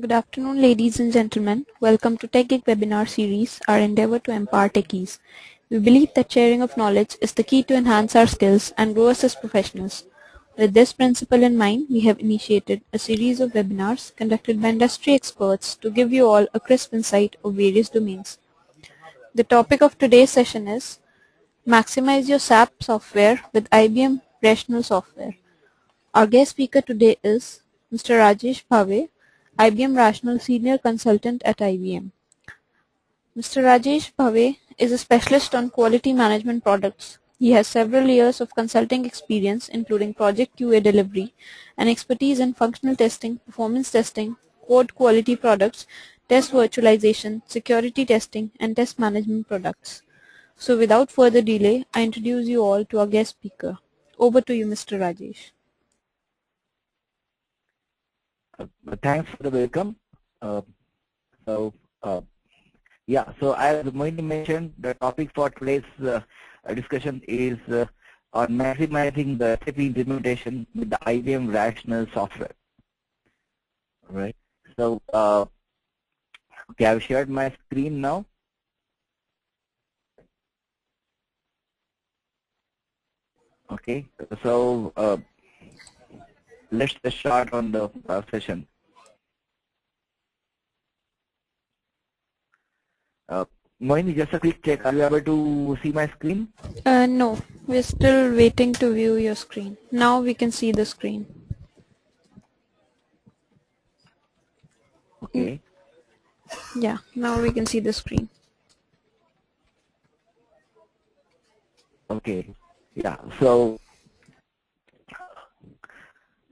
Good afternoon, ladies and gentlemen. Welcome to TechGeek webinar series, our endeavor to empower techies. We believe that sharing of knowledge is the key to enhance our skills and grow us as professionals. With this principle in mind, we have initiated a series of webinars conducted by industry experts to give you all a crisp insight of various domains. The topic of today's session is Maximize your SAP software with IBM Rational Software. Our guest speaker today is Mr. Rajesh Bhave, IBM Rational Senior Consultant at IBM. Mr. Rajesh Bhave is a specialist on quality management products. He has several years of consulting experience including project QA delivery and expertise in functional testing, performance testing, code quality products, test virtualization, security testing, and test management products. So without further delay, I introduce you all to our guest speaker. Over to you, Mr. Rajesh. Thanks for the welcome. So as Moini mentioned, the topic for today's discussion is on maximizing the SAP implementation with the IBM Rational Software. All right. So okay, I've shared my screen now. Okay. So let's start on the session. Moini, just a quick check. Are you able to see my screen? No, we're still waiting to view your screen. Now we can see the screen. Okay. Yeah, now we can see the screen. Okay. Yeah. So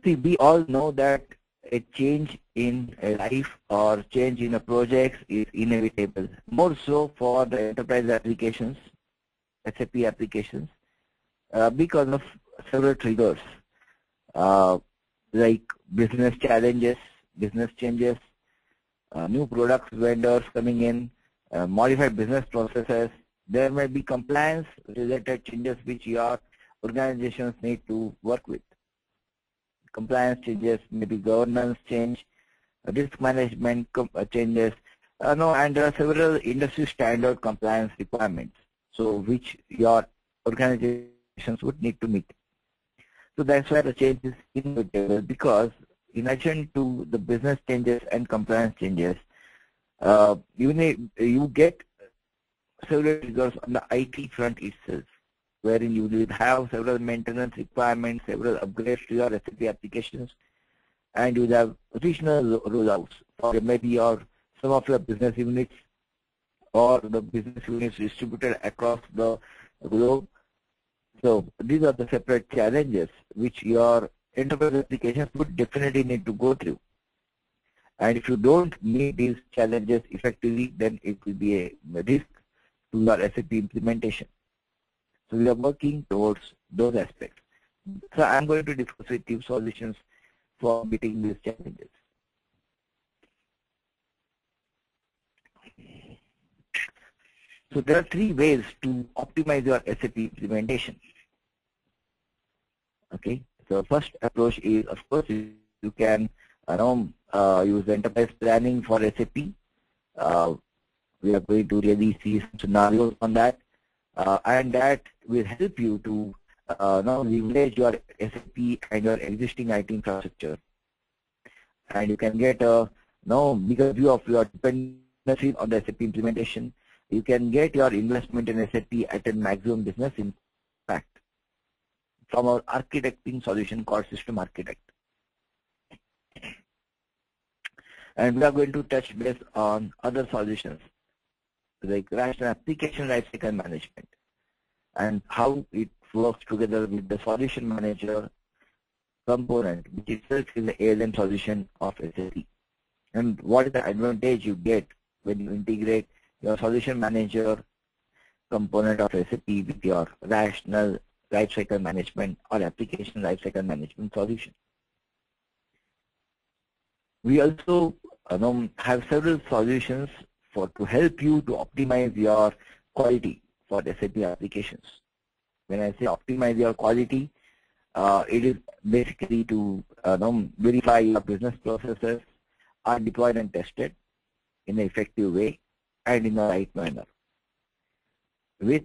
see, we all know that a change in a life or change in a project is inevitable, more so for the enterprise applications, SAP applications, because of several triggers, like business challenges, business changes, new products, vendors coming in, modified business processes. There may be compliance-related changes which your organizations need to work with. Compliance changes, maybe governance change, risk management changes, and there are several industry standard compliance requirements, so which your organizations would need to meet. So that's why the change is inevitable, because in addition to the business changes and compliance changes, you get several triggers on the IT front itself, wherein you will have several maintenance requirements, several upgrades to your SAP applications, and you will have regional rollouts for maybe some of your business units or the business units distributed across the globe. So these are the separate challenges which your enterprise applications would definitely need to go through. And if you don't meet these challenges effectively, then it will be a risk to your SAP implementation. So we are working towards those aspects. So I'm going to discuss with you solutions for meeting these challenges. So there are three ways to optimize your SAP implementation. Okay. So first approach is, of course, you can use enterprise planning for SAP. We are going to really see some scenarios on that. And that will help you to leverage your SAP and your existing IT infrastructure, and you can get a bigger view of your dependencies on the SAP implementation. You can get your investment in SAP at a maximum business impact from our architecting solution called System Architect. And we are going to touch base on other solutions like Rational Application Lifecycle Management and how it works together with the Solution Manager component, which itself is the ALM solution of SAP. And what is the advantage you get when you integrate your Solution Manager component of SAP with your Rational Lifecycle Management or Application Lifecycle Management solution. We also have several solutions to help you to optimize your quality for SAP applications. When I say optimize your quality, it is basically to verify your business processes, are deployed and tested in an effective way and in the right manner with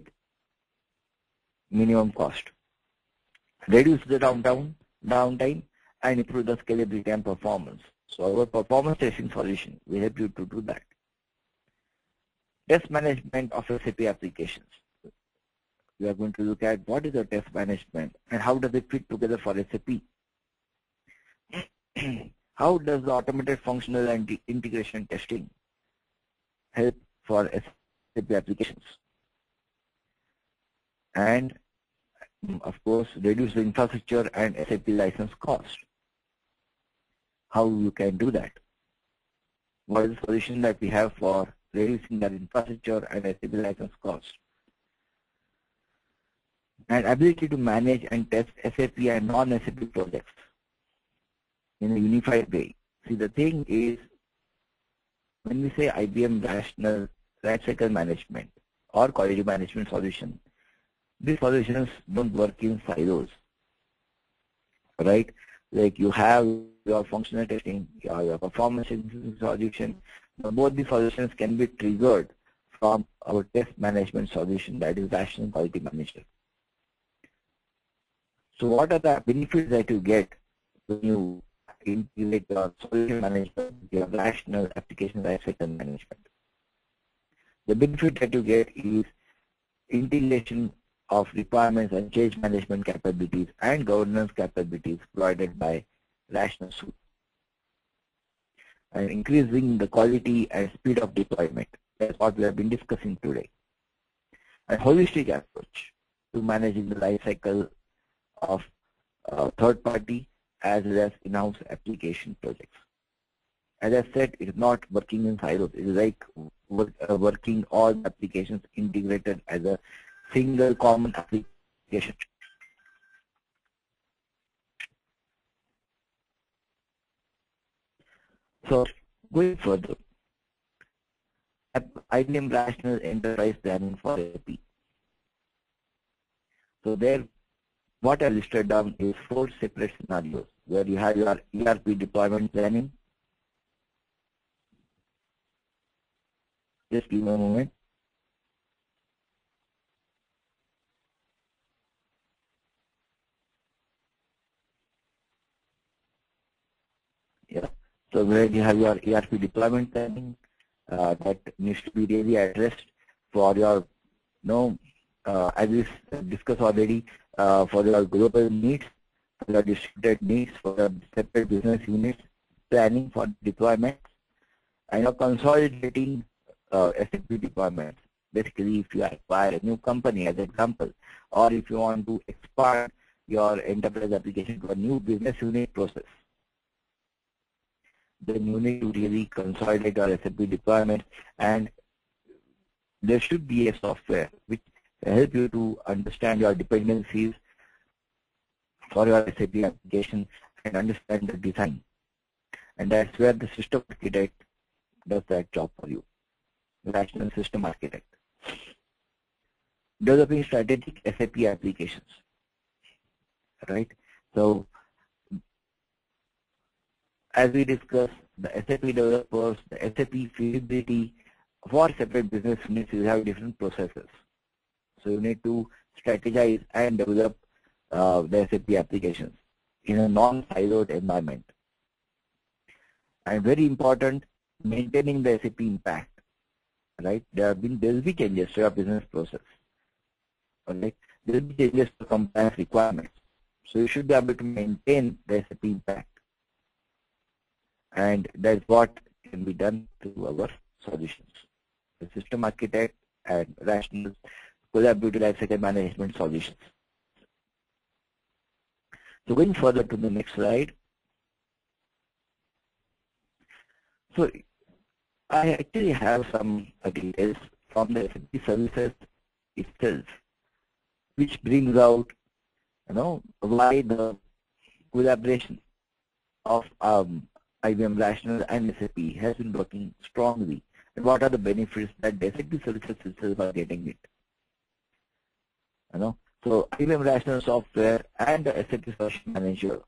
minimum cost. Reduce the downtime and improve the scalability and performance. So our performance testing solution will help you to do that. Test management of SAP applications. We are going to look at what is the test management and how does it fit together for SAP. How does the automated functional and integration testing help for SAP applications? And of course, reduce the infrastructure and SAP license cost. How you can do that? What is the solution that we have for reducing that infrastructure and SAP license cost? And ability to manage and test SAP and non-SAP projects in a unified way. See, the thing is, when we say IBM Rational Lifecycle Management or Quality Management Solution, these solutions don't work in silos, right? Like you have your functional testing, your performance solution. Both these solutions can be triggered from our test management solution, that is Rational Quality Manager. So what are the benefits that you get when you integrate your solution management, your Rational Application Lifecycle Management? The benefit that you get is integration of requirements and change management capabilities and governance capabilities provided by Rational Suite, and increasing the quality and speed of deployment. That's what we have been discussing today. A holistic approach to managing the life cycle of third party as well as in-house application projects. As I said, it is not working in silos. It is like working all the applications integrated as a single common application. So going further, IBM Rational Enterprise Planning for SAP. So there, what I listed down is 4 separate scenarios where you have your ERP deployment planning. Just give me a moment. Yeah. So where you have your ERP deployment planning that needs to be really addressed for your, as we discussed already, for your global needs, for your distributed needs, for your separate business units, planning for deployment, and you're consolidating SAP deployments. Basically, if you acquire a new company, as an example, or if you want to expand your enterprise application to a new business unit process, then you need to really consolidate your SAP deployment, and there should be a software which help you to understand your dependencies for your SAP application and understand the design. And that's where the system architect does that job for you, Rational System Architect. Developing strategic SAP applications, right? So as we discussed, the SAP developers, the SAP feasibility for separate business units, you have different processes. So you need to strategize and develop the SAP applications in a non-siloed environment. And very important, maintaining the SAP impact, right? There will be changes to your business process, right? There will be changes to compliance requirements. So you should be able to maintain the SAP impact. And that's what can be done through our solutions. The system architect and rational collaborative lifecycle management solutions. So going further to the next slide. So I actually have some details from the SAP services itself, which brings out, why the collaboration of IBM Rational and SAP has been working strongly, and what are the benefits that the SAP services itself are getting it. So IBM Rational Software and the SAP Solution Manager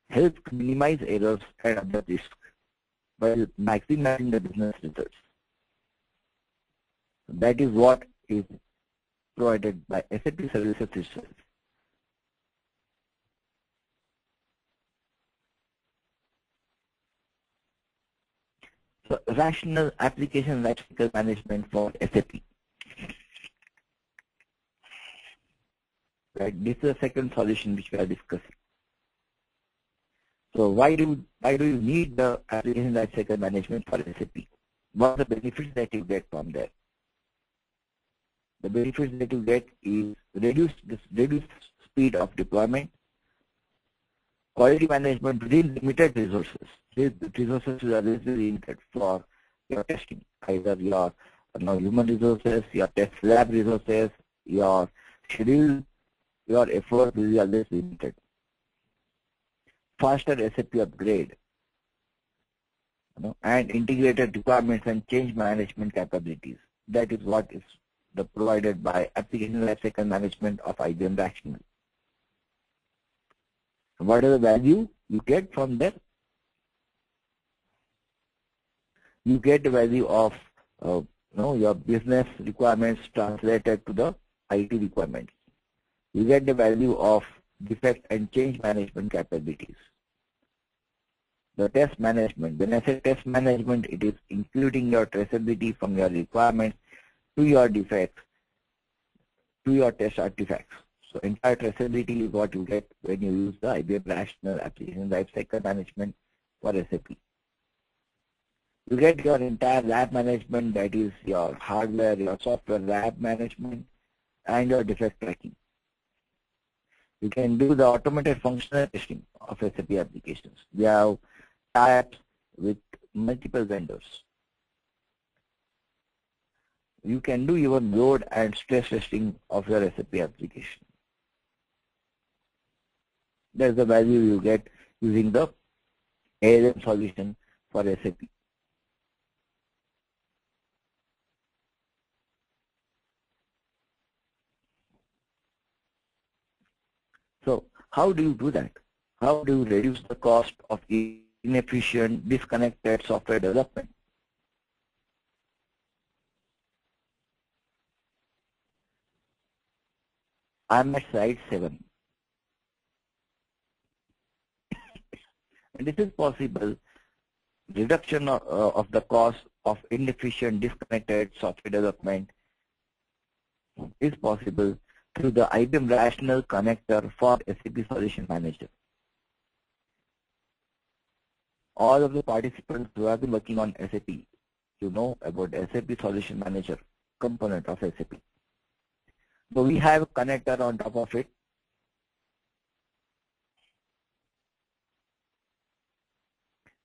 help to minimize errors and other risks by maximizing the business results. That is what is provided by SAP services itself. So, rational application lifecycle management for SAP. Right, this is the second solution which we are discussing. So why do you need the application lifecycle management for SAP? What are the benefits that you get from there? The benefits that you get is reduced speed of deployment, quality management within limited resources. These resources are limited for your testing, either your human resources, your test lab resources, your schedule, your effort will be always limited. Faster SAP upgrade, and integrated requirements and change management capabilities. That is what is provided by application lifecycle management of IBM Rational. What is the value you get from that? You get the value of your business requirements translated to the IT requirements. You get the value of defect and change management capabilities. The test management, when I say test management, it is including your traceability from your requirements to your defects, to your test artifacts. So entire traceability is what you get when you use the IBM Rational Application Lifecycle Management for SAP. You get your entire lab management, that is your hardware, your software lab management, and your defect tracking. You can do the automated functional testing of SAP applications. We have tie-ups with multiple vendors. You can do even load and stress testing of your SAP application. That's the value you get using the ALM solution for SAP. So how do you do that? How do you reduce the cost of inefficient, disconnected software development? I'm at slide 7. And this is possible. Reduction of the cost of inefficient, disconnected software development is possible through the IBM Rational connector for SAP Solution Manager. All of the participants who have been working on SAP, you know about SAP Solution Manager component of SAP. So we have a connector on top of it.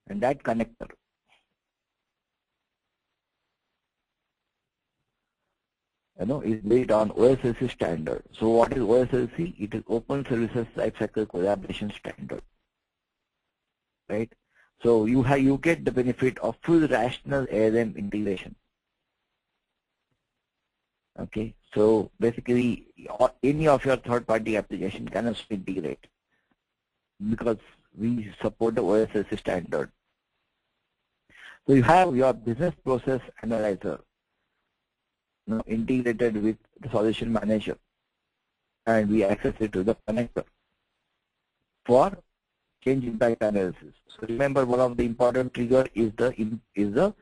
And that connector is based on OSLC standard. So what is OSLC? It is Open Services Lifecycle Collaboration Standard. Right? So you get the benefit of full rational ALM integration. Okay, so basically any of your third-party application can also integrate because we support the OSLC standard. So you have your business process analyzer integrated with the solution manager, and we access it to the connector for change impact analysis. So remember, one of the important trigger is the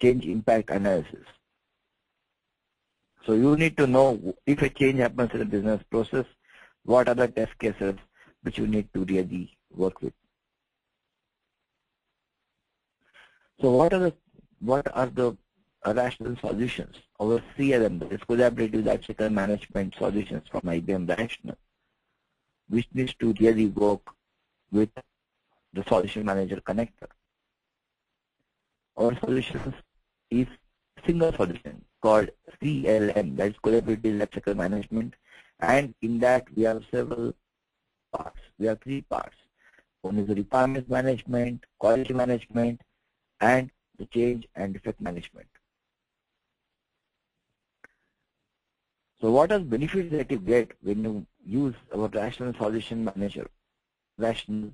change impact analysis. So you need to know if a change happens in the business process, what are the test cases which you need to really work with. So what are the rational solutions? Our CLM, that is Collaborative Lifecycle Management Solutions from IBM Rational, which needs to really work with the Solution Manager connector. Our solutions is single solution called CLM, that is Collaborative Lifecycle Management, and in that we have several parts. We have 3 parts. One is the requirements management, quality management, and the change and defect management. So what are the benefits that you get when you use our Rational Solution Manager, Rational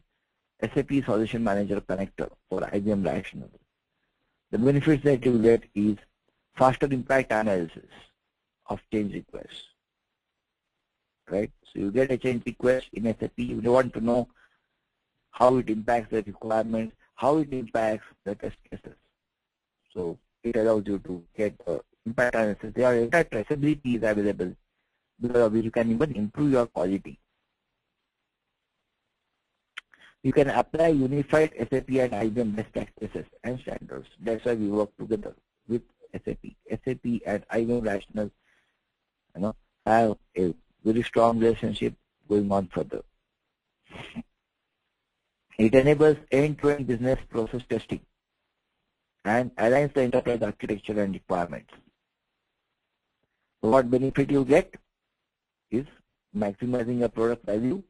SAP Solution Manager connector for IBM Rational. The benefits that you get is faster impact analysis of change requests, right? So you get a change request in SAP, you want to know how it impacts the requirements, how it impacts the test cases. So it allows you to get impact analysis. There are entire traceability is available, because of which you can even improve your quality. You can apply unified SAP and IBM best practices and standards. That's why we work together with SAP. SAP and IBM Rational, have a very strong relationship going on further. It enables end-to-end business process testing and aligns the enterprise architecture and requirements. So what benefit you get is maximizing your product value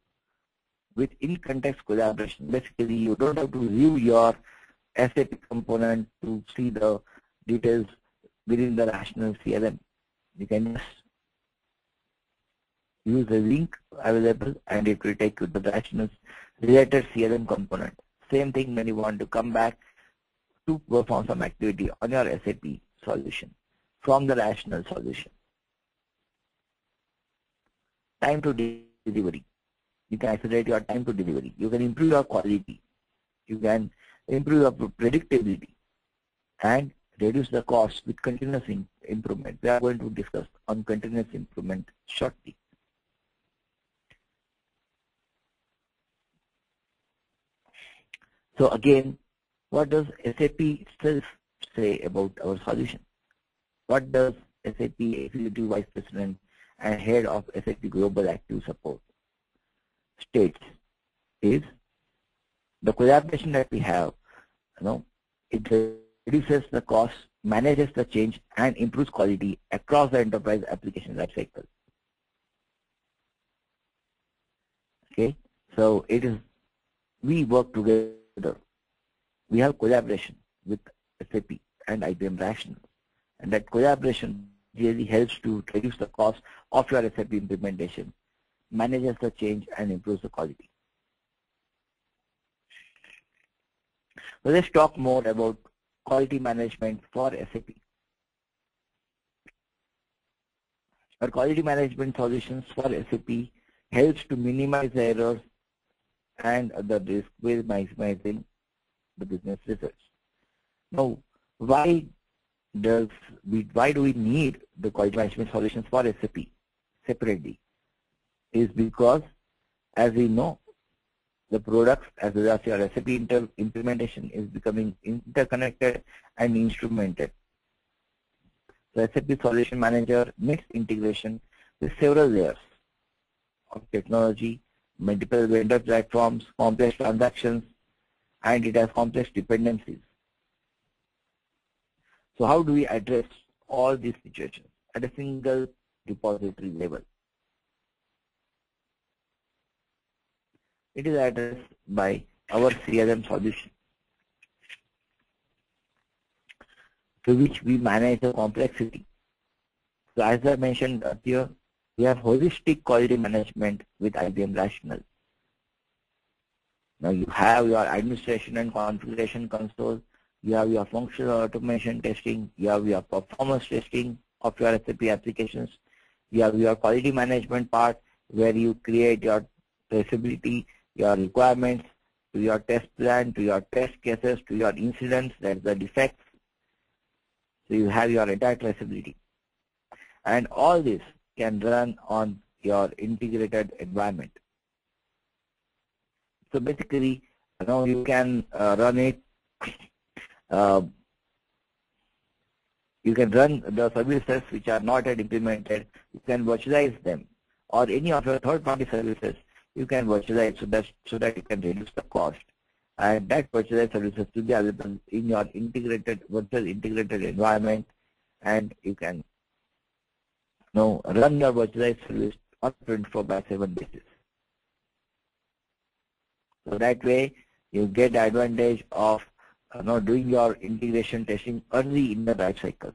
with in-context collaboration. Basically, you don't have to review your SAP component to see the details within the Rational CLM. You can just use the link available and it will take you to the Rational related CLM component. Same thing when you want to come back to perform some activity on your SAP solution from the Rational solution. Time to delivery. You can accelerate your time to delivery. You can improve your quality. You can improve your predictability and reduce the cost with continuous improvement. We are going to discuss on continuous improvement shortly. So again, what does SAP itself say about our solution? What does SAP Executive Vice President and Head of SAP Global Active Support states is the collaboration that we have, it reduces the cost, manages the change, and improves quality across the enterprise application lifecycle. Okay, so we work together. We have collaboration with SAP and IBM Rational, and that collaboration really helps to reduce the cost of your SAP implementation, manages the change, and improves the quality. So let's talk more about quality management for SAP. Our quality management solutions for SAP helps to minimize the errors and the risk while maximizing the business results. Now, why do we need the quality management solutions for SAP separately? Is because, as we know, the products as well as your SAP implementation is becoming interconnected and instrumented. The SAP Solution Manager makes integration with several layers of technology, multiple vendor platforms, complex transactions, and it has complex dependencies. So how do we address all these situations at a single repository level? It is addressed by our CLM solution, to which we manage the complexity. So as I mentioned earlier, we have holistic quality management with IBM Rational. Now you have your administration and configuration console, you have your functional automation testing, you have your performance testing of your SAP applications, you have your quality management part where you create your traceability, your requirements, to your test plan, to your test cases, to your incidents, that's the defects. So you have your entire traceability. And all this can run on your integrated environment. So basically, you can run it, you can run the services which are not yet implemented, you can virtualize them, or any of your third-party services, you can virtualize so that you can reduce the cost. And that virtualized services will be available in your virtual integrated environment, and you can run your virtualized service on 24/7 basis. So that way you get the advantage of doing your integration testing early in the life cycle.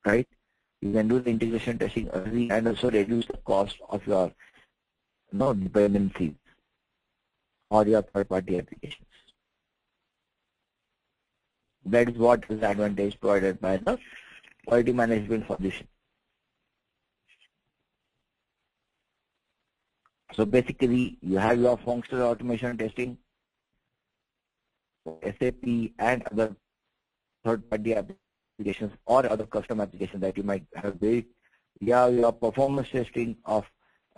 Right? You can do the integration testing early and also reduce the cost of your dependencies. or your third-party applications. That is what is the advantage provided by the quality management solution. So basically, you have your functional automation testing, SAP and other third-party applications or other custom applications that you might have built. You have your performance testing of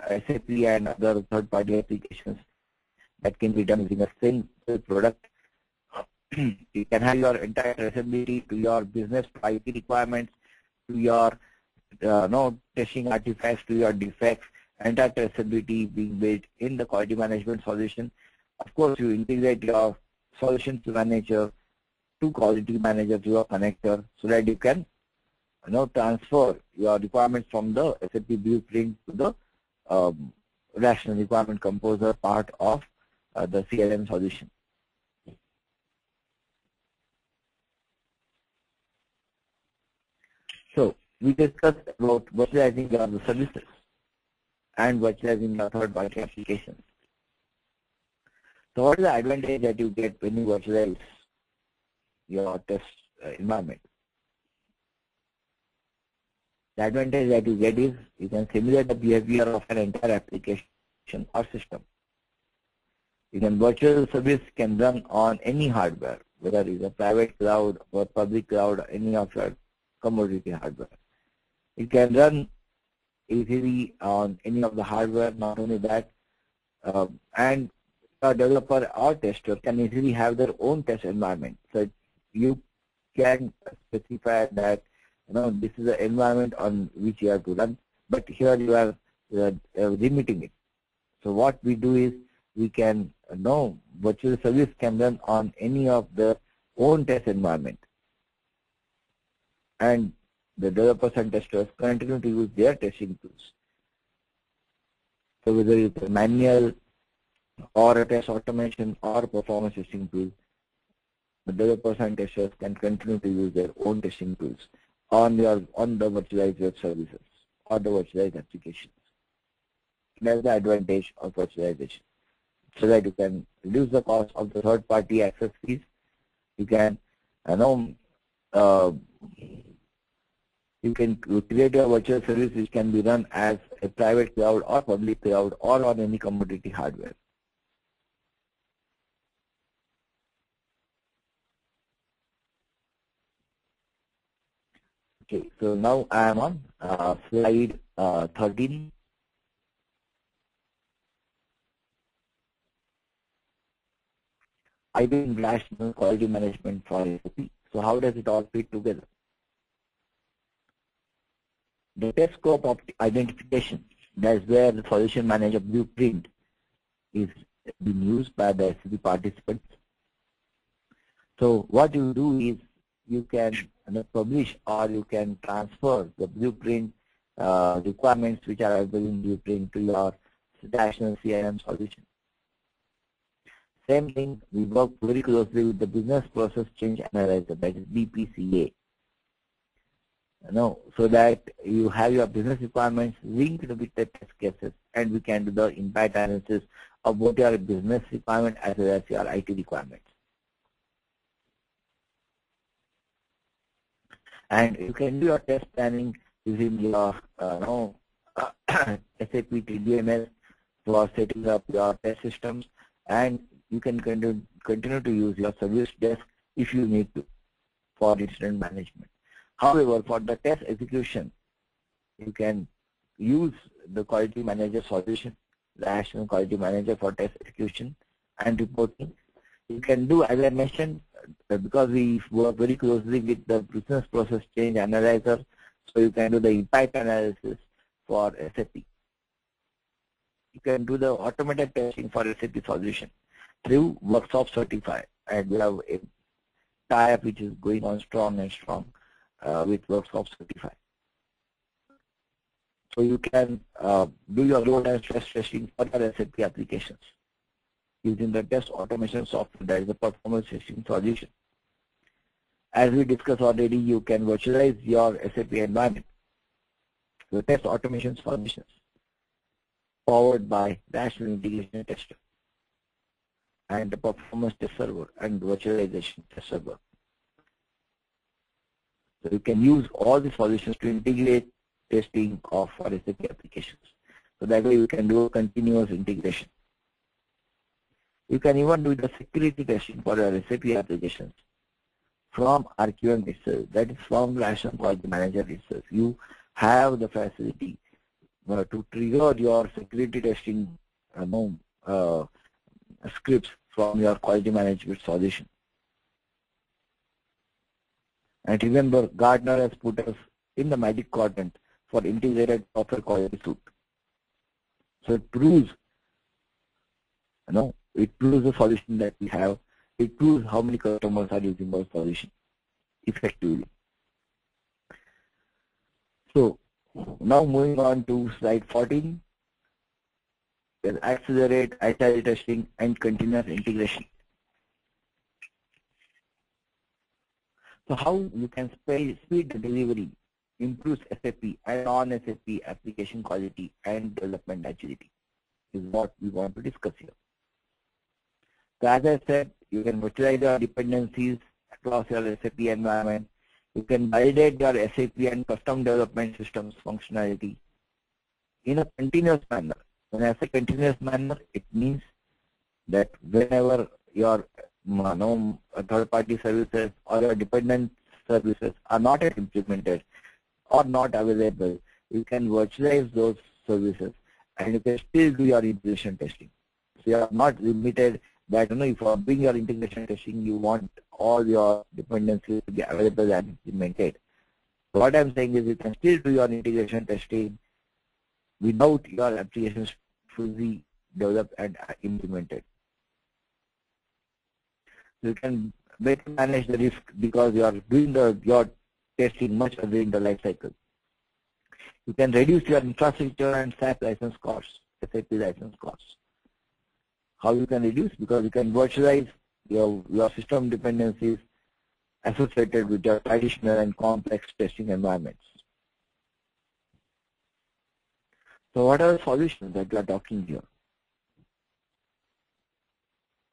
SAP and other third-party applications that can be done using a single product. You can have your entire traceability to your business IT requirements, to your testing artifacts, to your defects, entire traceability being built in the quality management solution. Of course, you integrate your solutions manager to quality manager to your connector so that you can transfer your requirements from the SAP blueprint to the rational requirement composer part of the CLM solution. So we discussed about virtualizing the services and virtualizing the third-party applications. So what is the advantage that you get when you virtualize your test environment? The advantage that you get is you can simulate the behavior of an entire application or system. You can virtual service can run on any hardware, whether it's a private cloud or public cloud, or any of your commodity hardware. It can run easily on any of the hardware. Not only that, and a developer or tester can easily have their own test environment. So you can specify that this is the environment on which you have to run, but here you are limiting it. So what we do is we can virtual service can run on any of the own test environment, and the developers and testers continue to use their testing tools. So whether it's a manual or a test automation or performance testing tool, the developers and testers can continue to use their own testing tools on the virtualized web services or the virtualized applications. That's the advantage of virtualization, so that you can reduce the cost of the third-party access fees. You can you can create a virtual service which can be run as a private cloud or public cloud or on any commodity hardware. Okay, so now I am on slide 13. IBM Rational Quality Management for SAP. So how does it all fit together? The test scope of identification, that's where the solution manager blueprint is being used by the SAP participants. So what you do is you can publish or you can transfer the blueprint requirements which are available in blueprint to your Rational CRM solution. Same thing, we work very closely with the business process change analyzer, that is BPCA. So that you have your business requirements linked with the test cases, and we can do the impact analysis of both your business requirement as well as your IT requirements. And you can do your test planning using your SAP TDMS for setting up your test systems, and you can continue to use your service desk if you need to for incident management. However, for the test execution, you can use the quality manager solution, the Rational Quality Manager for test execution and reporting. You can do, as I mentioned, because we work very closely with the business process change analyzer, so you can do the impact analysis for SAP. You can do the automated testing for SAP solution through Workshop Certify, and we have a tie-up which is going on strong and strong with Workshop Certify. So you can do your load and stress testing for your SAP applications using the test automation software, that is the performance testing solution. As we discussed already, you can virtualize your SAP environment, the test automation solutions, powered by Rational Integration Tester. and the performance test server and virtualization test server. So you can use all the solutions to integrate testing of our SAP applications. So that way you can do a continuous integration. You can even do the security testing for your SAP applications from RQM itself, that is from Rational Quality Manager itself. You have the facility to trigger your security testing scripts from your quality management solution. And remember, Gartner has put us in the Magic Quadrant for integrated software quality suite. So it proves, it proves the solution that we have. It proves how many customers are using our solution effectively. So now moving on to slide 14. Accelerate agile testing and continuous integration. So how you can speed the delivery, improve SAP and non-SAP application quality and development agility is what we want to discuss here. So as I said, you can virtualize your dependencies across your SAP environment. You can validate your SAP and custom development systems functionality in a continuous manner. When I say continuous manner, it means that whenever your third-party services or your dependent services are not yet implemented or not available, you can virtualize those services and you can still do your integration testing. So you are not limited that if you are doing your integration testing, you want all your dependencies to be available and implemented. So what I am saying is you can still do your integration testing without your applications fully developed and implemented. You can better manage the risk because you are doing your testing much earlier in the life cycle. You can reduce your infrastructure and SAP license costs, SAP license costs. How you can reduce? Because you can virtualize your system dependencies associated with your traditional and complex testing environments. So what are the solutions that we are talking here?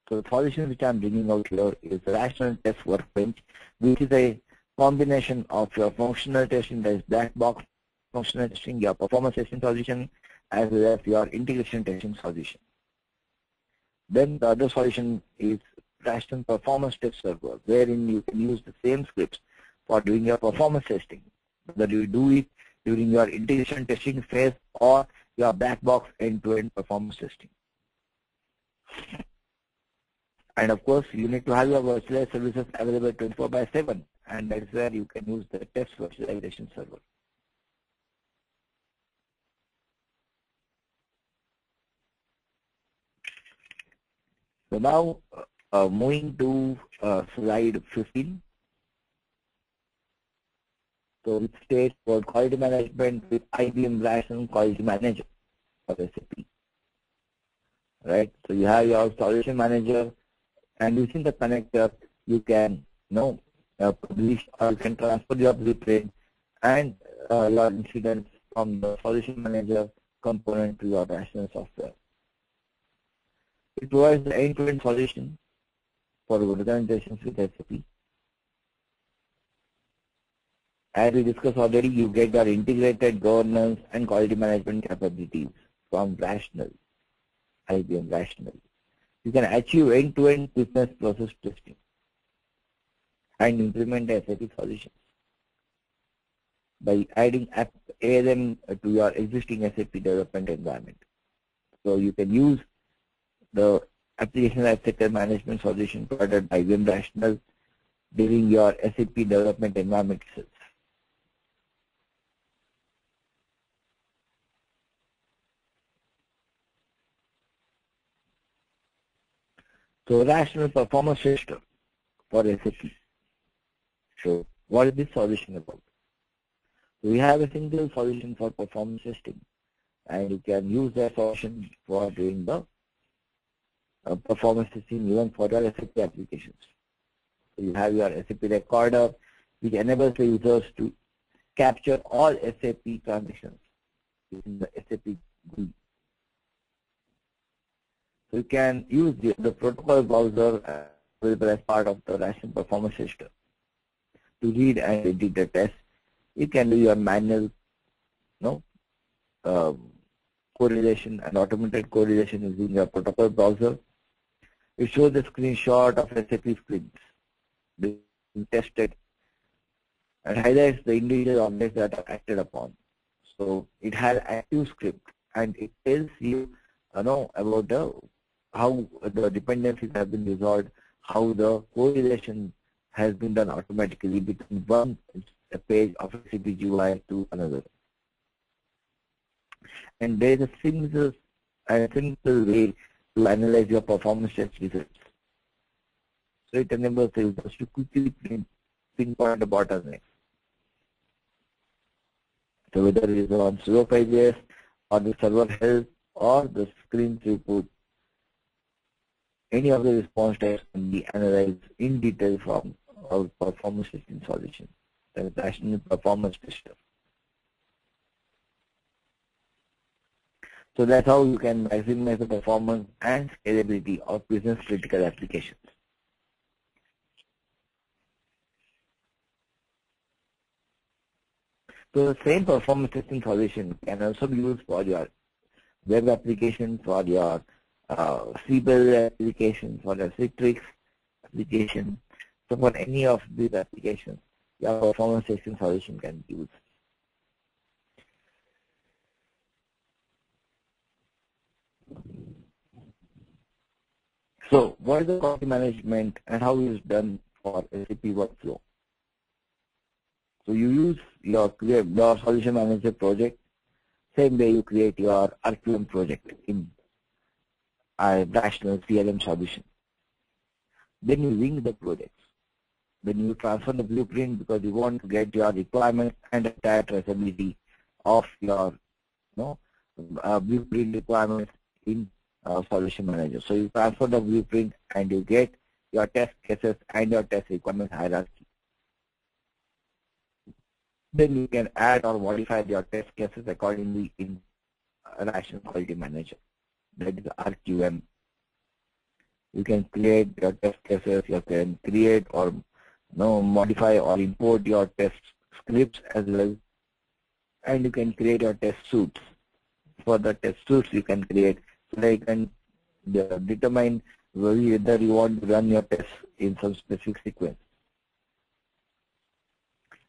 So the solution which I am bringing out here is the Rational Test Workbench, which is a combination of your functional testing, that is black box functional testing, your performance testing solution, as well as your integration testing solution. Then the other solution is Rational Performance Test Server, wherein you can use the same scripts for doing your performance testing, whether you do it during your integration testing phase or your black box end-to-end performance testing. And of course, you need to have your virtualized services available 24/7, and that's where you can use the test virtualization server. So now, moving to slide 15. So it states for quality management with IBM Rational Quality Manager for SAP. Right? So you have your Solution Manager, and using the connector, you can publish or you can transfer your blueprint and your incidents from the Solution Manager component to your Rational software. It provides the end-to-end solution for organizations with SAP. As we discussed already, you get your integrated governance and quality management capabilities from Rational, IBM Rational. You can achieve end-to-end business process testing and implement SAP solutions by adding ALM to your existing SAP development environment. So you can use the application lifecycle management solution provided by IBM Rational during your SAP development environment itself. So Rational Performance System for SAP. So what is this solution about? We have a single solution for performance testing, and you can use that solution for doing the performance testing even for your SAP applications. So you have your SAP recorder, which enables the users to capture all SAP transactions using the SAP GUI. So you can use the protocol browser available as part of the Rational Performance System to read and edit the test. You can do your manual correlation and automated correlation using your protocol browser. It shows the screenshot of SAP scripts being tested and highlights the individual objects that are acted upon. So it has active script and it tells you, about how the dependencies have been resolved, how the correlation has been done automatically between one page of SAP GUI to another. And there is a simple way to analyze your performance test results. So it enables users to quickly pinpoint the bottleneck. So whether it is on slow pages or the server health or the screen throughput, any of the response types can be analyzed in detail from our performance testing solution, the Rational Performance Tester. So that's how you can maximize the performance and scalability of business critical applications. So the same performance testing solution can also be used for your web application, for your CBIL application, for your Citrix application. So for any of these applications, your performance testing solution can be used. So what is the quality management and how it is done for SAP workflow? So you use your Solution Manager project, same way you create your RQM project in Rational CLM solution. Then you link the projects. Then you transfer the blueprint because you want to get your requirements and entire traceability of your blueprint requirements in Solution Manager. So you transfer the blueprint and you get your test cases and your test requirement hierarchy. Then you can add or modify your test cases accordingly in Rational Quality Manager. That is RQM. You can create your test cases, you can create or modify or import your test scripts as well, and you can create your test suites. For the test suites you can create, so that you can determine whether you want to run your tests in some specific sequence.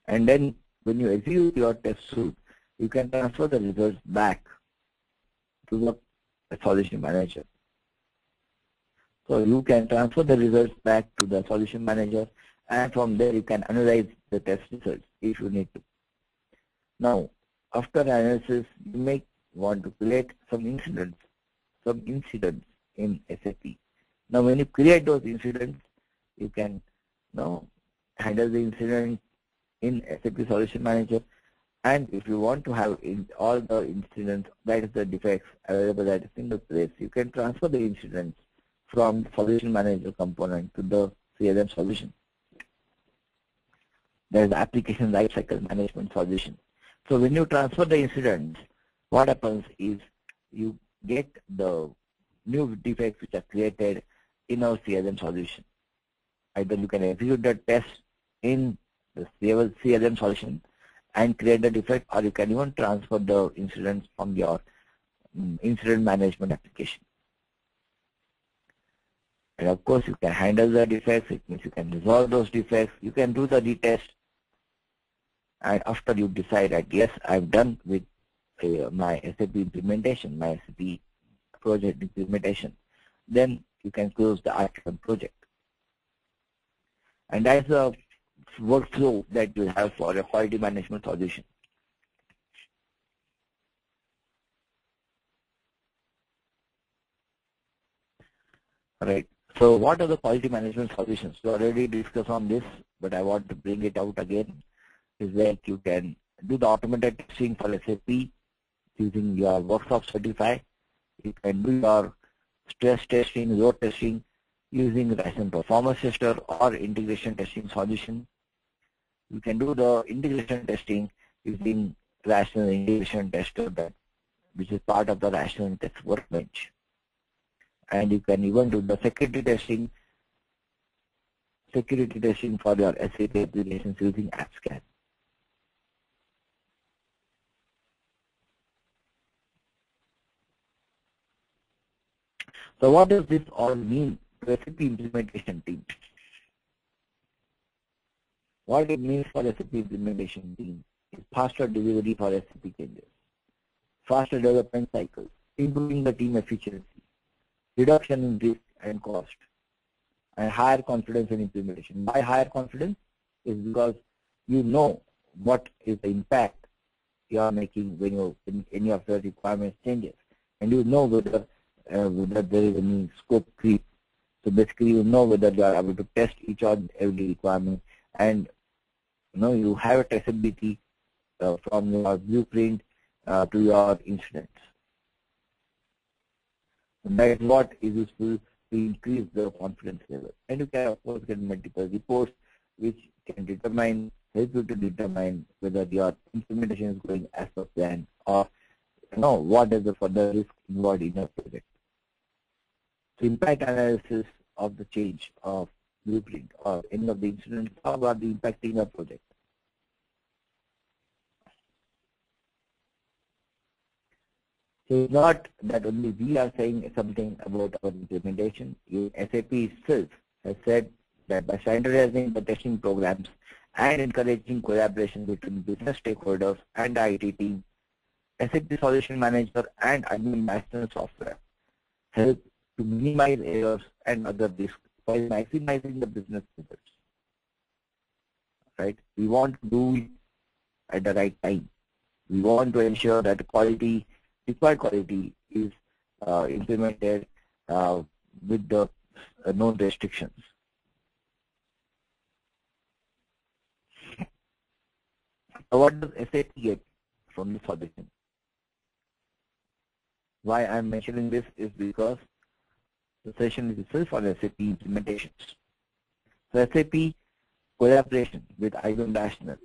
And then when you execute your test suite, you can transfer the results back to the Solution Manager. So you can transfer the results back to the Solution Manager, and from there you can analyze the test results if you need to. Now, after analysis, you may want to create some incidents in SAP. Now, when you create those incidents, you can handle the incident in SAP Solution Manager, and if you want to have all the incidents, that is the defects available at a single place, you can transfer the incidents from the Solution Manager component to the CLM solution. There is the Application Lifecycle Management solution. So when you transfer the incidents, what happens is you get the new defects which are created in our CLM solution. Either you can execute the test in the CLM solution and create the defect, or you can even transfer the incidents from your incident management application. And of course, you can handle the defects. It means you can resolve those defects. You can do the retest. And after you decide that, yes, I'm done with my SAP implementation, my SAP project implementation, then you can close the RQM project. And that's the workflow that you have for a quality management solution. All right. So what are the quality management solutions? We already discussed on this, but I want to bring it out again. Is that you can do the automated testing for SAP using your workshop certify. You can do your stress testing, load testing using Rational Performance Tester or integration testing solution. You can do the integration testing using Rational Integration Tester, which is part of the Rational Test Workbench. and you can even do the security testing for your SAP applications using AppScan. So what does this all mean to SAP implementation team? What it means for SAP implementation team is faster delivery for SAP changes, faster development cycles, improving the team efficiency, reduction in risk and cost, and higher confidence in implementation. Why higher confidence? Is because you know what is the impact you are making when any of the requirements changes, and you know whether there is any scope creep. So basically, you know whether you are able to test each and every requirement, and you have a traceability from your blueprint to your incidents. That is what is useful to increase the confidence level. And you can of course get multiple reports which can help you to determine whether your implementation is going as per plan, or what is the further risk involved in your project. So impact analysis of the change of blueprint or any of the incidents, how about the impacting your project. So it's not that only we are saying something about our implementation. SAP itself has said that by standardizing the testing programs and encouraging collaboration between business stakeholders and the IT team, SAP Solution Manager and IBM Rational Software help to minimize errors and other risks while maximizing the business results. Right? We want to do it at the right time. We want to ensure that the required quality is implemented with the known restrictions. So what does SAP get from this solution? Why I am mentioning this is because the session is itself for SAP implementations. So SAP collaboration with IBM Rational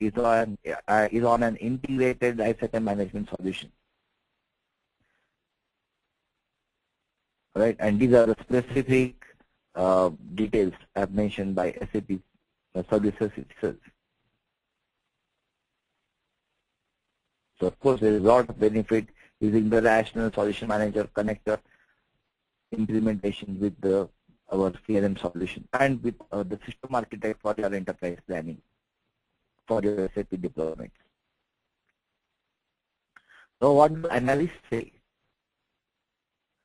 is on an integrated lifecycle management solution. Right, and these are the specific details as mentioned by SAP services itself. So of course there is a lot of benefit using the Rational Solution Manager connector implementation with our CRM solution and with the system architect for your enterprise planning for your SAP deployments. So what do analysts say?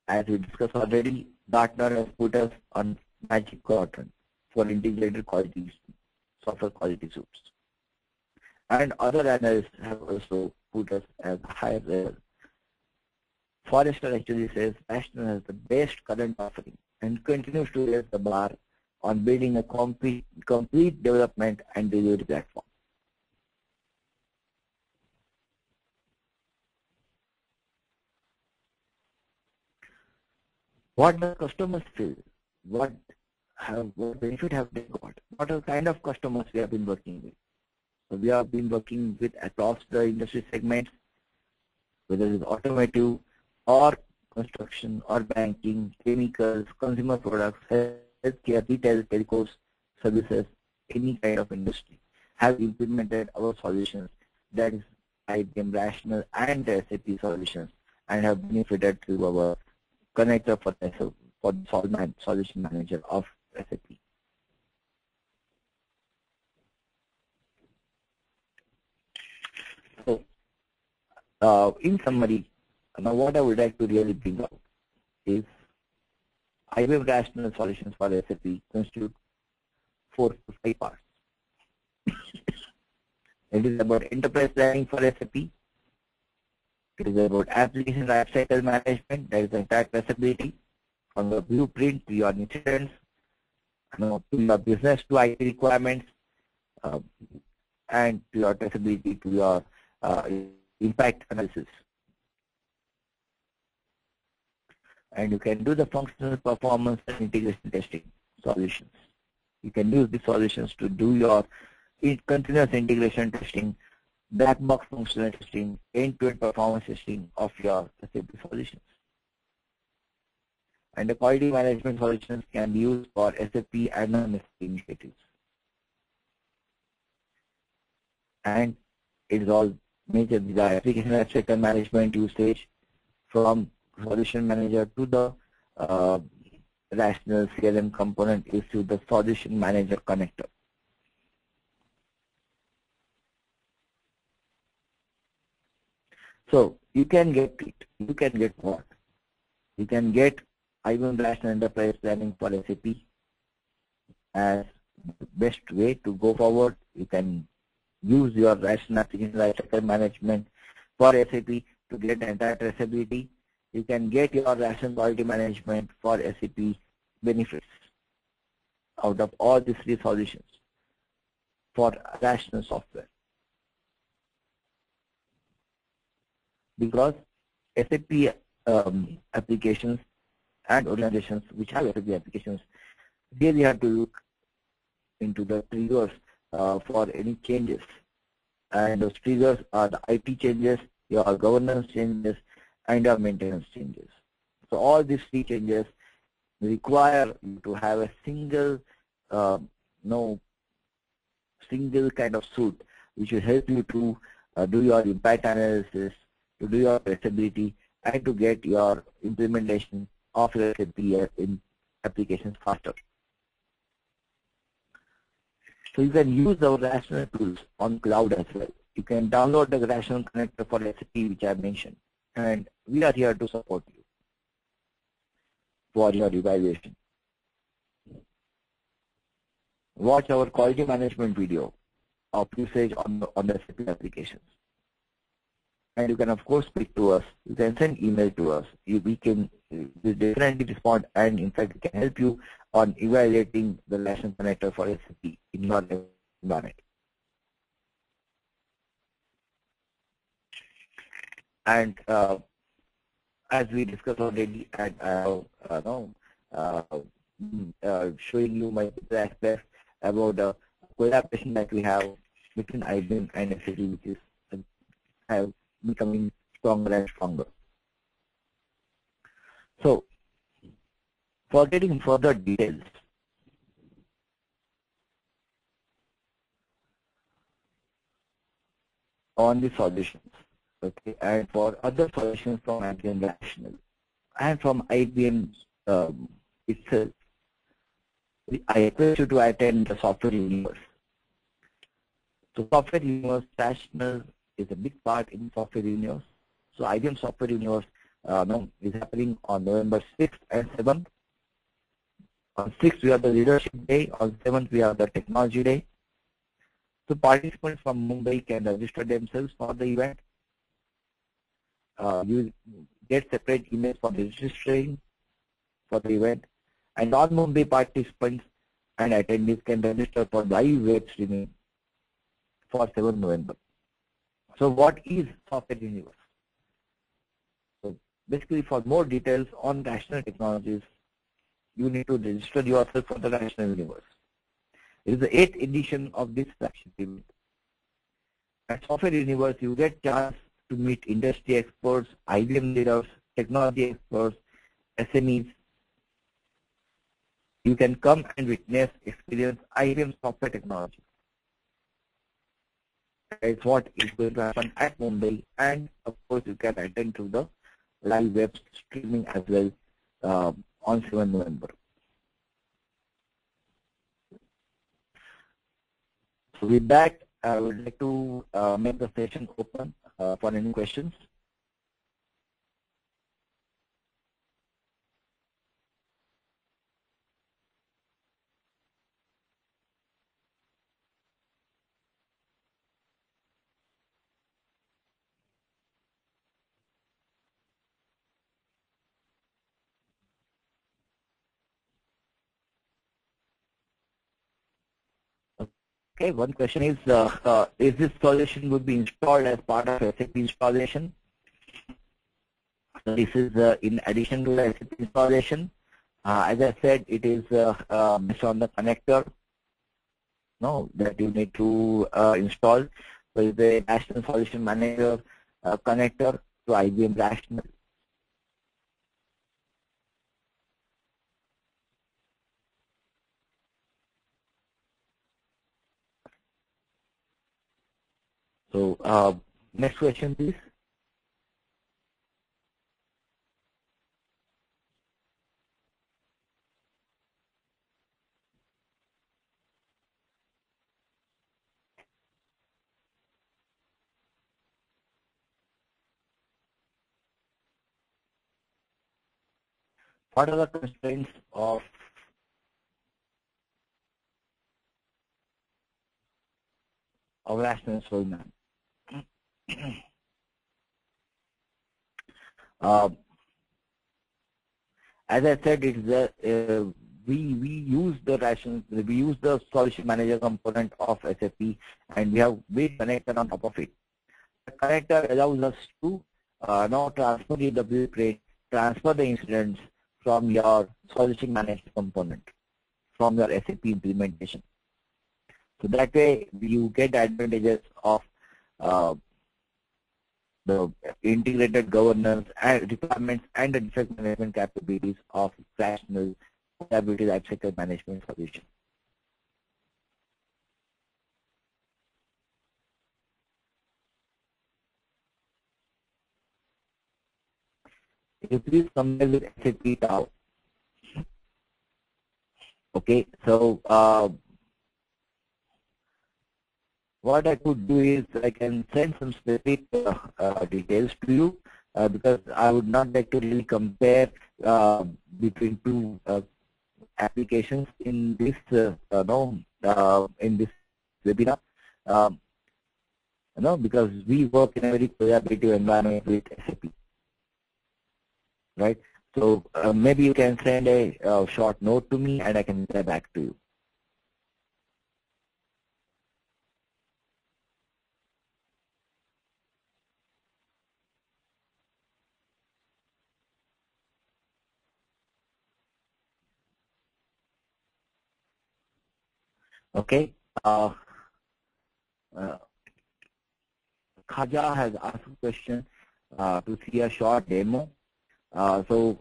As we discussed already, Gartner has put us on Magic Quadrant for integrated quality software quality suites. And other analysts have also put us as higher level. Forrester actually says Rational has the best current offering and continues to raise the bar on building a complete development and delivery platform. What do customers feel? What benefit have they got? What are the kind of customers we have been working with? So we have been working with across the industry segments, whether it is automotive or construction or banking, chemicals, consumer products, healthcare, retail, telecos, services, any kind of industry have implemented our solutions, that is IBM Rational and the SAP solutions, and have benefited through our connector for the Solution Manager of SAP. So, in summary, now what I would like to really bring out is IBM Rational Solutions for SAP constitute 4 to 5 parts. It is about enterprise planning for SAP. It is about application lifecycle management, that is the entire traceability from the blueprint to your incidents, to your business to IT requirements, and to your traceability to your impact analysis. And you can do the functional performance and integration testing solutions. You can use these solutions to do your continuous integration testing, black box functional testing, end-to-end performance testing of your SAP solutions. And the quality management solutions can be used for SAP and non-SAP initiatives. And it is all major the application lifecycle management usage from Solution Manager to the Rational CLM component is to the Solution Manager connector. So you can get it. You can get what? You can get IBM Rational Enterprise Planning for SAP as the best way to go forward. You can use your Rational Application Lifecycle Management for SAP to get entire traceability. You can get your Rational Quality Management for SAP benefits out of all these three solutions for Rational software. Because SAP applications and organizations which have SAP applications really have to look into the triggers for any changes, and those triggers are the IT changes, your governance changes, and your maintenance changes. So all these three changes require you to have a single single kind of suite which will help you to do your impact analysis, to do your traceability, and to get your implementation of your SAP in applications faster. So you can use the Rational tools on cloud as well. You can download the Rational connector for SAP which I mentioned, and we are here to support you for your evaluation. Watch our quality management video of usage on the SAP applications. And you can of course speak to us. You can send email to us. We can definitely respond, and in fact we can help you on evaluating the Rational connector for SAP in your environment. And as we discussed already, and showing you my aspects about the collaboration that we have between IBM and SAP, which is becoming stronger and stronger. So, for getting further details, on the solutions, okay, and for other solutions from IBM Rational and from IBM itself, I request you to attend the software universe. So software universe Rational is a big part in software universe. So IBM Software Universe is happening on November 6th and 7th. On 6th we have the Leadership Day. On 7th we have the Technology Day. So participants from Mumbai can register themselves for the event. You get separate emails for registering for the event, and non-Mumbai participants and attendees can register for live web streaming for 7th November. So what is Software Universe? So basically, for more details on Rational technologies, you need to register yourself for the Rational Universe. It is the 8th edition of this flagship event. At Software Universe, you get chance to meet industry experts, IBM leaders, technology experts, SMEs. You can come and witness, experience IBM software technology. It's what is going to happen at Mumbai, and of course you can attend to the live web streaming as well on 7th November. So with that, I would like to make the session open for any questions. Okay, one question is this solution would be installed as part of SAP installation? So this is in addition to the SAP installation. As I said, it is based on the connector that you need to install. So it's the Rational Solution Manager connector to IBM Rational. So next question, please. What are the constraints of rational solving? As I said, it's the we use the solution manager component of SAP, and we have built connector on top of it. The connector allows us to now transfer the blueprint, transfer the incidents from your solution manager component, from your SAP implementation. So that way you get the advantages of the integrated governance and requirements and the defect management capabilities of Rational Reliability Lifecycle Management solution. If you please compare with SAP Tau. Okay, so what I could do is I can send some specific details to you because I would not like to really compare between two applications in this in this webinar. Because we work in a very collaborative environment with SAP, right? So maybe you can send a short note to me and I can get back to you. Okay. Khaja has asked a question to see a short demo. Maybe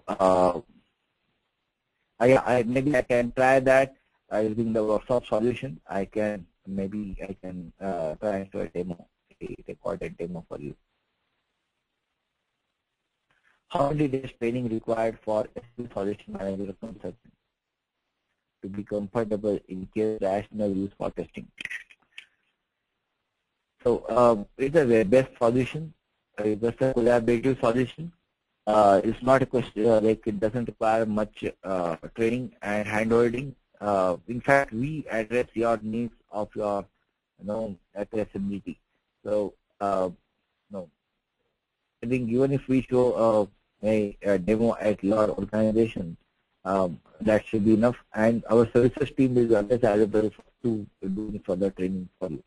I can try that using the workshop solution. I can try and show a demo, a recorded demo for you. How many days training required for SAP Solution Manager consultant to be comfortable in case rational use for testing? So it's a web-based solution. It's a collaborative solution. It's not a question like it doesn't require much training and handholding. In fact, we address your needs of your addressability. So I think even if we show a demo at your organization, that should be enough, and our services team is always available to do further training for you.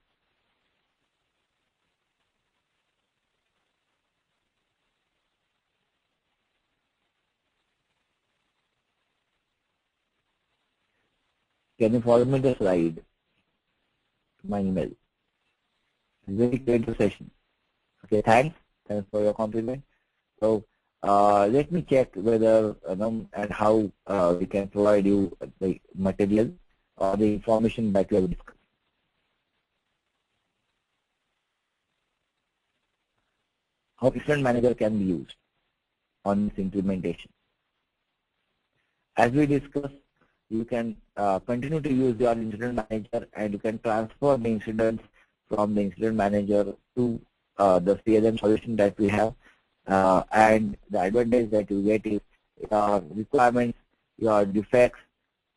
Can you follow me the slide to my email? Very great session. Okay, thanks for your compliment. So let me check whether and how we can provide you the material or the information that we have discussed. How Incident Manager can be used on this implementation. As we discussed, you can continue to use your Incident Manager, and you can transfer the incidents from the Incident Manager to the CLM solution that we have. And the advantage that you get is your requirements, your defects.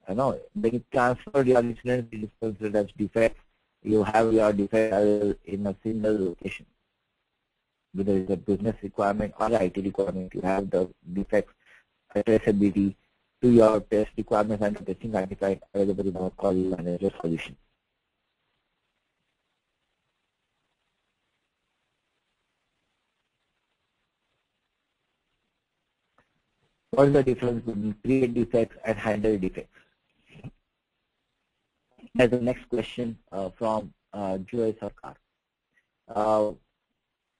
When you transfer your incidents, it is considered as defects. You have your defect in a single location. Whether it's a business requirement or IT requirement, you have the defects traceability to your test requirements and testing artifact available in our call manager solution. What is the difference between create defects and handle defects? As the next question from Joy Sarkar.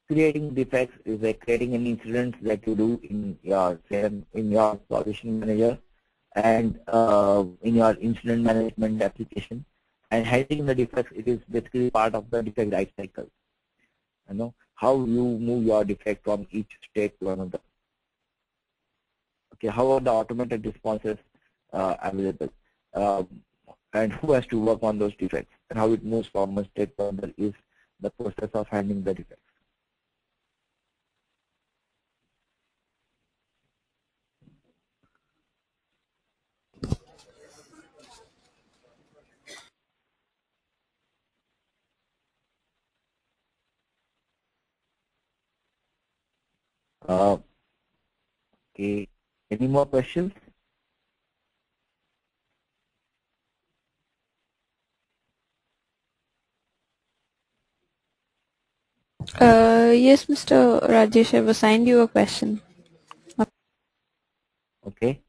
Creating defects is like creating an incident that you do in your solution manager and in your incident management application, and handling the defects, it is basically part of the defect life cycle. how you move your defect from each state to another. Okay, how are the automated responses available, and who has to work on those defects, and how it moves from one state to another is the process of handling the defects. Okay, any more questions? Yes, Mr. Rajesh, I've assigned you a question. Okay.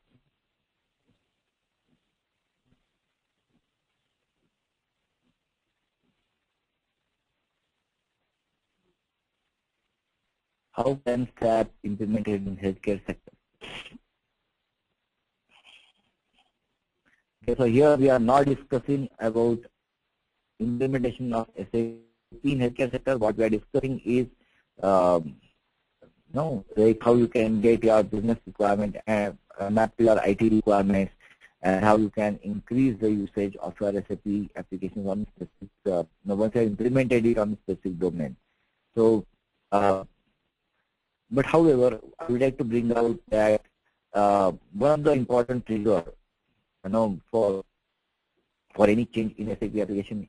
How can SAP implement it in healthcare sector? Okay, so here we are not discussing about implementation of SAP in healthcare sector. What we are discussing is like how you can get your business requirement and map to your IT requirements, and how you can increase the usage of your SAP applications on specific, once you have implemented it on a specific domain. So, but however, I would like to bring out that one of the important triggers, for any change in SAP application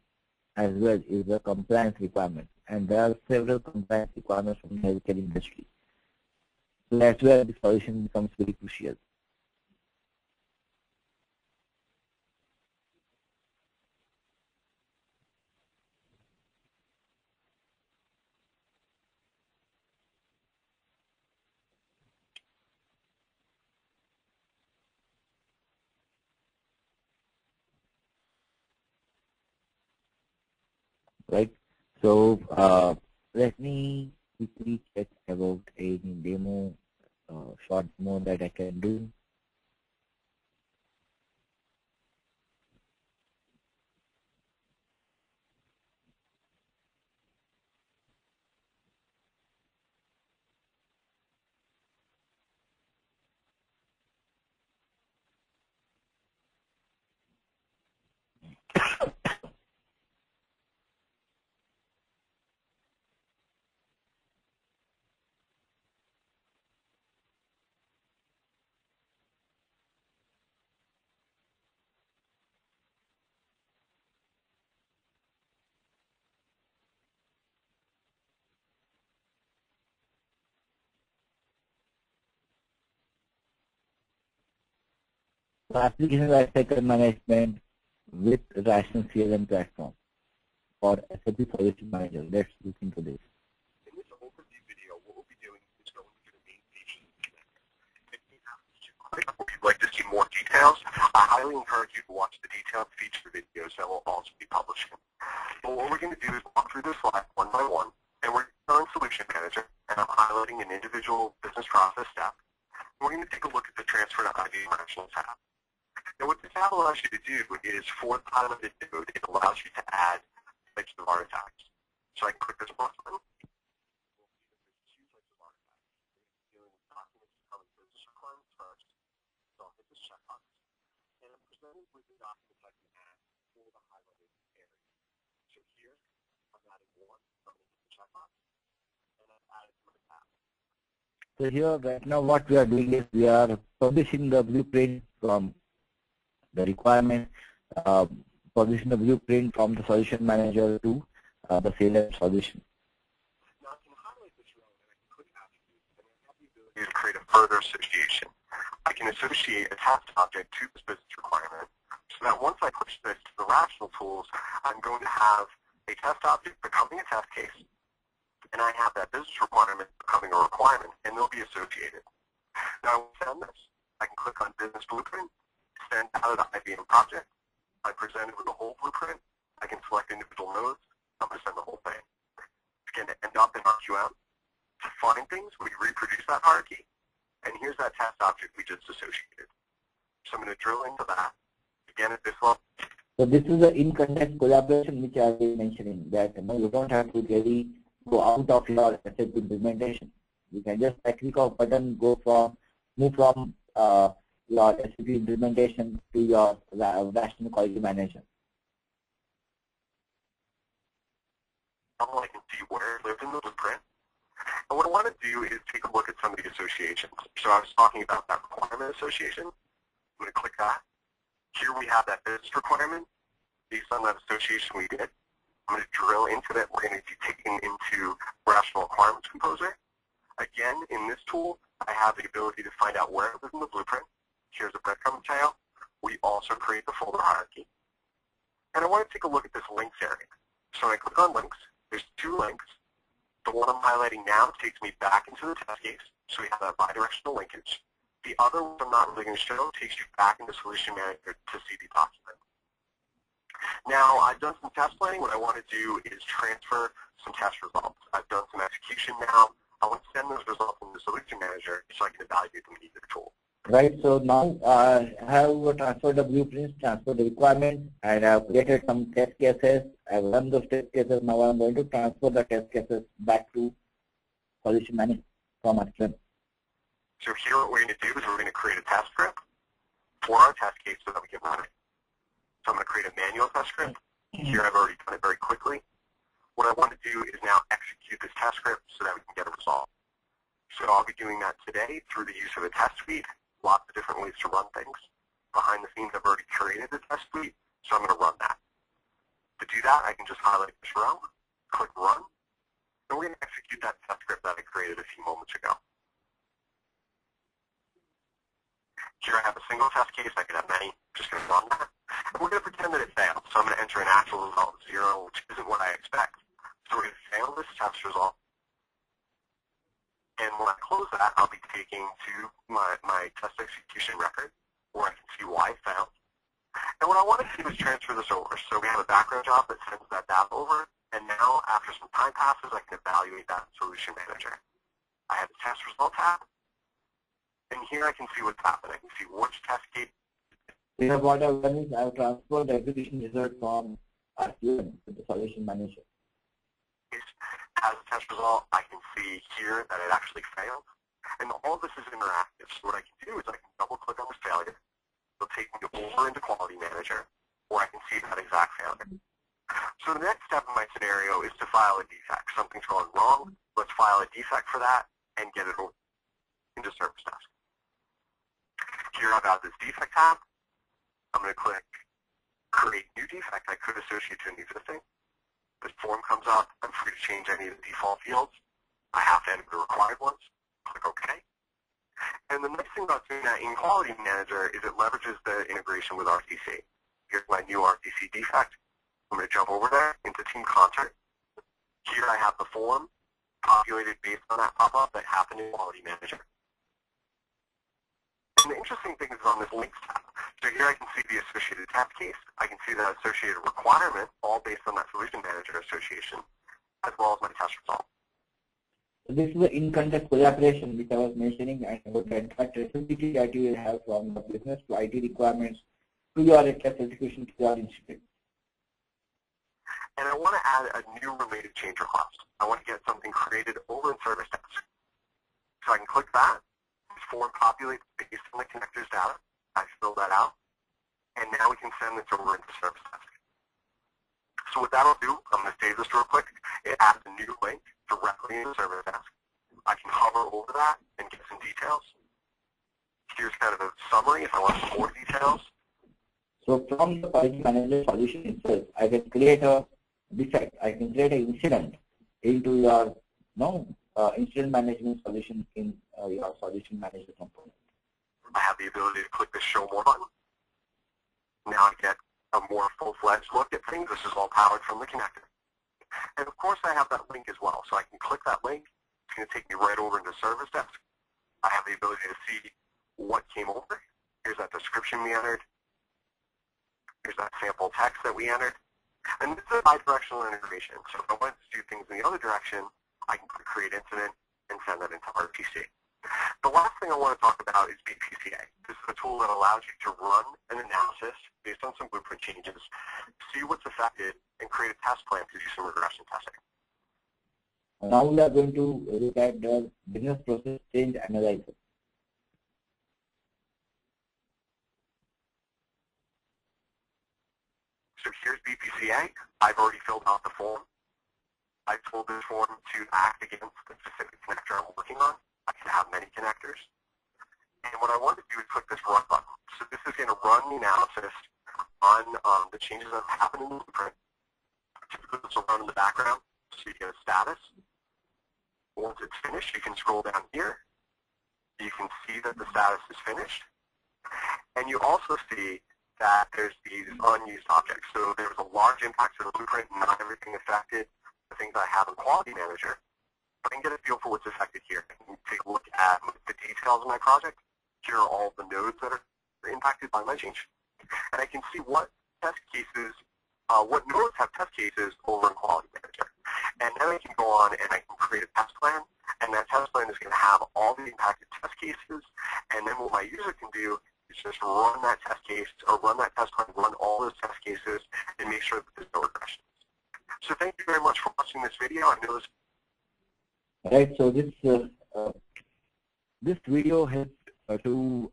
as well is the compliance requirement, and there are several compliance requirements from the healthcare industry. So that's where the solution becomes very crucial. Right. So let me quickly check about any demo, short demo that I can do. So application lifecycle management with Rational CLM platform for SAP Solution Manager. Let's look into this. In this overview video, what we'll be doing is going through the main features. If you'd like to see more details, I highly encourage you to watch the detailed feature videos that will also be publishing. But what we're going to do is walk through this slide one by one, and we're in Solution Manager, and I'm highlighting an individual business process step. We're going to take a look at the transfer to IBM Rational tab. Now what this tab allows you to do is for the highlighted node, it allows you to add types of artifacts. So I can click this plus button. We'll see that there's two types of artifacts. We're dealing with documents that come in business requirements first. So I'll hit this checkbox. And I'm presented with the documents I can add for the highlighted area. So here, I'm adding one. I'm going to hit the checkbox. And I've added my tab. So here right now what we are doing is we are publishing the blueprint from the requirement, publishing the blueprint from the Solution Manager to the CLM solution. Now I can highlight this row and I can click attributes, and I have the ability to create a further association. I can associate a test object to this business requirement, so that once I push this to the Rational tools, I'm going to have a test object becoming a test case, and I have that business requirement becoming a requirement, and they'll be associated. Now, to send this, I can click on Business Blueprint, send out of the IBM project. I'm presented with the whole blueprint. I can select individual nodes. I'm going to send the whole thing. It's going to end up in our QM. To find things, we reproduce that hierarchy, and here's that test object we just associated. So I'm going to drill into that. Again, at this level. So this is the in-context collaboration which I was mentioning, that you don't have to really go out of your SAP implementation. You can just click of button, move from your SAP implementation to your Rational Quality Manager. I can see where it lives in the blueprint. And what I want to do is take a look at some of the associations. So I was talking about that requirement association. I'm going to click that. Here we have that business requirement. Based on that association we did, I'm going to drill into that. We're going to be taken into Rational Requirements Composer. Again, in this tool, I have the ability to find out where it is in the blueprint. Here's a breadcrumb trail. We also create the folder hierarchy. And I want to take a look at this links area. So when I click on links, there's two links. The one I'm highlighting now takes me back into the test case, so we have that bidirectional linkage. The other one I'm not really going to show takes you back into Solution Manager to see the document. Now, I've done some test planning. What I want to do is transfer some test results. I've done some execution now. I want to send those results into Solution Manager so I can evaluate them in either tool. Right, so now I have transferred the blueprints, transferred the requirements, and I have created some test cases. I have run those test cases. Now I'm going to transfer the test cases back to Solution Manager from Attain. So here what we're going to do is we're going to create a test script for our test case so that we can run it. So I'm going to create a manual test script. Here I've already done it very quickly. What I want to do is now execute this test script so that we can get a result. So I'll be doing that today through the use of a test suite. Lots of different ways to run things. Behind the scenes, I've already created the test suite, so I'm going to run that. To do that, I can just highlight this row, click Run, and we're going to execute that test script that I created a few moments ago. Here I have a single test case. I could have many. I'm just going to run that. And we're going to pretend that it failed. So I'm going to enter an actual result of 0, which isn't what I expect. So we're going to fail this test result. And when I close that, I'll be taking to my test execution record, where I can see why it failed. And what I want to do is transfer this over. So we have a background job that sends that data over. And now, after some time passes, I can evaluate that in Solution Manager. I have the test result tab. And here I can see what's happening. I can see which test case. Here what I've done is I've transferred the execution result from Attain to the Solution Manager. As a test result, I can see here that it actually failed. And all of this is interactive. So what I can do is I can double-click on the failure. It'll take me over into Quality Manager, where I can see that exact failure. So the next step in my scenario is to file a defect. Something's going wrong. Let's file a defect for that and get it over into Service Desk. Here I've got this defect tab. I'm going to click Create New Defect. I could associate to an existing. This form comes up. I'm free to change any of the default fields. I have to enter the required ones. Click OK. And the nice thing about doing that in Quality Manager is it leverages the integration with RTC. Here's my new RTC defect. I'm going to jump over there into Team Concert. Here I have the form populated based on that pop-up that happened in Quality Manager. And the interesting thing is on this Links tab. So here I can see the associated test case. I can see that associated requirement, all based on that Solution Manager association, as well as my test result. So this is the in-context collaboration which I was mentioning, and about the entire traceability that you will have from the business to IT requirements to your test execution to your institute. And I want to add a new related change request. I want to get something created over in Service Desk. So I can click that. This form populates based on the connector's data. I fill that out. And now we can send this over into Service Desk. So what that'll do, I'm going to save this real quick. It adds a new link directly into Service Desk. I can hover over that and get some details. Here's kind of a summary if I want some more details. So from the Quality Manager solution itself, I can create a defect. I can create an incident into your incident management solution in your Solution Manager component. I have the ability to click the Show More button. Now I get a more full-fledged look at things. This is all powered from the connector. And of course I have that link as well. So I can click that link. It's going to take me right over into Service Desk. I have the ability to see what came over. Here's that description we entered. Here's that sample text that we entered. And this is a bidirectional integration. So if I wanted to do things in the other direction, I can click Create Incident and send that into RTC. The last thing I want to talk about is BPCA. This is a tool that allows you to run an analysis based on some blueprint changes, see what's affected, and create a test plan to do some regression testing. Now we are going to look at the business process change analysis. So here's BPCA. I've already filled out the form. I told this form to act against the specific connector I'm working on. I can have many connectors. And what I want to do is click this run button. So this is going to run the analysis on the changes that have happened in the blueprint. Typically this will run in the background so you get a status. Once it's finished, you can scroll down here. You can see that the status is finished. And you also see that there's these unused objects. So there's a large impact to the blueprint, not everything affected. The things I have in Quality Manager, I can get a feel for what's affected here. I can take a look at the details of my project. Here are all the nodes that are impacted by my change. And I can see what test cases, what nodes have test cases over in Quality Manager. And then I can go on and I can create a test plan. And that test plan is going to have all the impacted test cases. And then what my user can do is just run that test case, or run that test plan, run all those test cases, and make sure that there's no regressions. So thank you very much for watching this video. I know this. Right. So this video helps to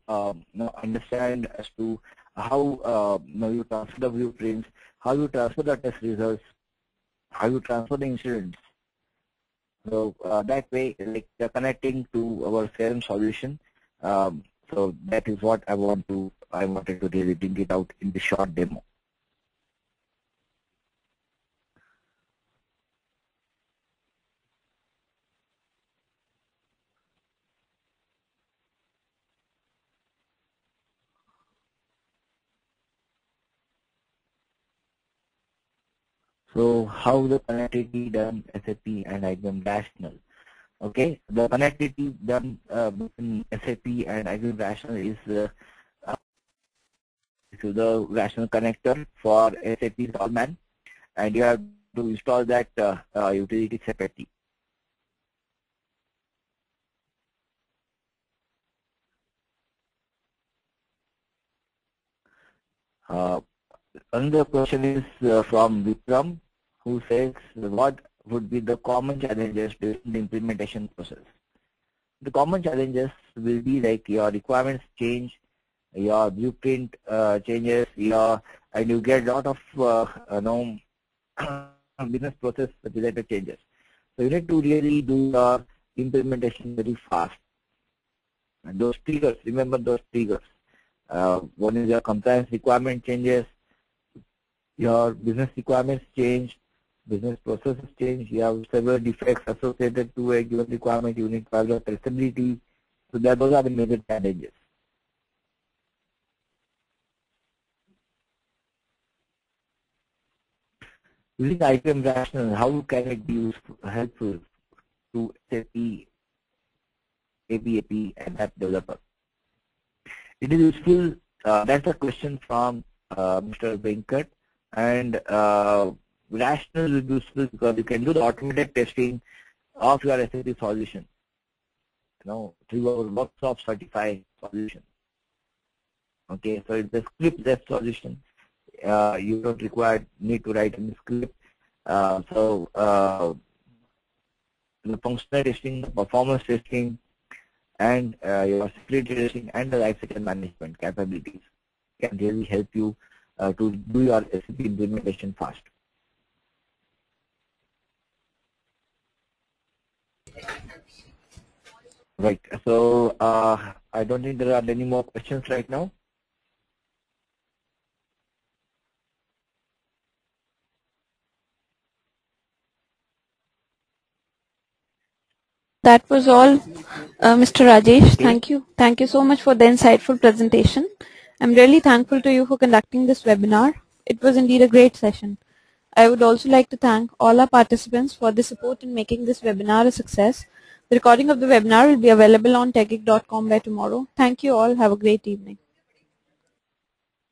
understand as to how you transfer the blueprints, how you transfer the test results, how you transfer the incidents. So that way, like connecting to our CRM solution. So that is what I wanted to really bring it out in the short demo. So how the connectivity done SAP and IBM Rational? Okay, the connectivity done between SAP and IBM Rational is to the Rational connector for SAP Solman, and you have to install that utility separately. Another question is from Vikram, who says, what would be the common challenges during the implementation process? The common challenges will be like your requirements change, your blueprint changes, and you get a lot of business process related changes. So you need to really do your implementation very fast. And those triggers, remember those triggers. One is your compliance requirement changes, your business requirements change, business processes change, you have several defects associated to a given requirement, you need to have your traceability. So those are the major challenges. Using IBM Rational, how can it be useful, helpful to SAP, ABAP, and app developer? It is useful, that's a question from Mr. Venkat, and Rational is useful because you can do the automated testing of your SAP solution, through our workshop certified solution. Okay, so it's a script-based solution. You don't need to write any script. So the functional testing, the performance testing, and your security testing and the lifecycle management capabilities can really help you to do your SAP implementation fast. Right. So I don't think there are any more questions right now. That was all, Mr. Rajesh. Thank you so much for the insightful presentation. I'm really thankful to you for conducting this webinar. It was indeed a great session. I would also like to thank all our participants for the support in making this webinar a success. The recording of the webinar will be available on techgeek.com by tomorrow. Thank you all. Have a great evening.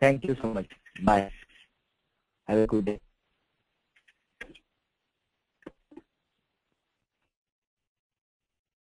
Thank you so much. Bye. Have a good day.